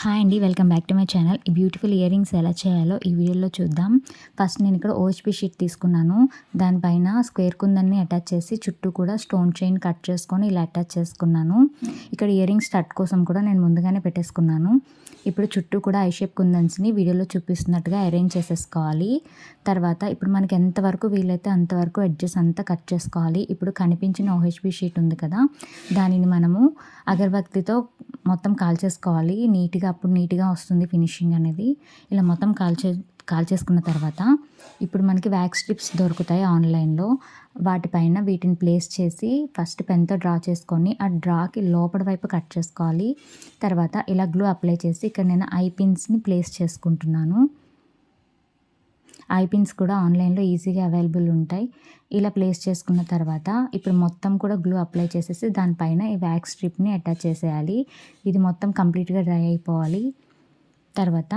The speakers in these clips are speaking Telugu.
హాయ్ అండి. Welcome back to my channel. ఈ బ్యూటిఫుల్ ఇయర్ రింగ్స్ ఎలా చేయాలో ఈ వీడియోలో చూద్దాం. ఫస్ట్ నేను ఇక్కడ ఓహెచ్‌పి షీట్ తీసుకున్నాను. దానిపైన స్క్వేర్ కుందన్ని అటాచ్ చేసి చుట్టూ కూడా స్టోన్ చైన్ కట్ చేసుకొని ఇలా అటాచ్ చేసుకున్నాను. ఇక్కడ ఇయర్ రింగ్స్ స్టడ్ కోసం కూడా నేను ముందుగానే పెట్టేసుకున్నాను. ఇప్పుడు చుట్టూ కూడా ఐ షేప్ కుందన్స్‌ని వీడియోలో చూపిస్తున్నట్టుగా అరేంజ్ చేసేసుకోవాలి. తర్వాత ఇప్పుడు మనకి ఎంతవరకు వీలైతే అంతవరకు ఎడ్జెస్ అంతా కట్ చేసుకోవాలి. ఇప్పుడు కనిపించిన ఓహెచ్‌పి షీట్ ఉంది కదా, దానిని మనము అగరబత్తితో మొత్తం కాల్చేసుకోవాలి నీట్‌గా. అప్పుడు నీట్‌గా వస్తుంది ఫినిషింగ్ అనేది. ఇలా మొత్తం కాల్చేసుకున్న తర్వాత ఇప్పుడు మనకి వ్యాక్స్ స్ట్రిప్స్ దొరుకుతాయి ఆన్‌లైన్‌లో. వాటిపైన వీటిని ప్లేస్ చేసి ఫస్ట్ పెన్‌తో డ్రా చేసుకొని ఆ డ్రాకి లోపటి వైపు కట్ చేసుకోవాలి. తర్వాత ఇలా గ్లూ అప్లై చేసి ఇక్కడ నేను ఐ పిన్స్‌ని ప్లేస్ చేసుకుంటున్నాను. ఐ పిన్స్ కూడా ఆన్‌లైన్‌లో ఈజీగా అవైలబుల్ ఉంటాయి. ఇలా ప్లేస్ చేసుకున్న తర్వాత ఇప్పుడు మొత్తం కూడా గ్లూ అప్లై చేసేసి దానిపైన ఈ వ్యాక్స్ స్ట్రిప్‌ని అటాచ్ చేసేయాలి. ఇది మొత్తం కంప్లీట్‌గా డ్రై అయిపోవాలి. తర్వాత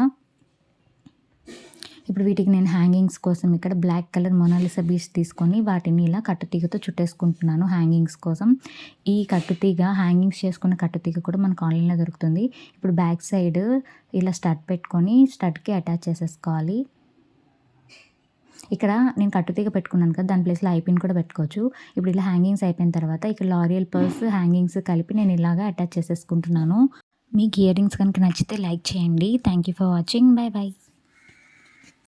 ఇప్పుడు వీటికి నేను హ్యాంగింగ్స్ కోసం ఇక్కడ బ్లాక్ కలర్ మొనాలిసా బీడ్స్ తీసుకొని వాటిని ఇలా కట్టుతీగతో చుట్టేసుకుంటున్నాను హ్యాంగింగ్స్ కోసం. ఈ కట్టుతీగ హ్యాంగింగ్స్ చేసుకున్న కట్టుతీగ కూడా మనకు ఆన్‌లైన్‌లో దొరుకుతుంది. ఇప్పుడు బ్యాక్ సైడ్ ఇలా స్టడ్ పెట్టుకొని స్టడ్‌కి అటాచ్ చేసేసుకోవాలి. ఇక్కడ నేను కట్టుతీగ పెట్టుకున్నాను కదా, దాని ప్లేస్‌లో ఐ పిన్ కూడా పెట్టుకోవచ్చు. ఇప్పుడు ఇలా హ్యాంగింగ్స్ అయిపోయిన తర్వాత ఇక్కడ లారియల్ పర్ల్స్ హ్యాంగింగ్స్ కలిపి నేను ఇలాగా అటాచ్ చేసేసుకుంటున్నాను. మీకు ఇయర్ రింగ్స్ కనుక నచ్చితే లైక్ చేయండి. Thank you for watching. By by.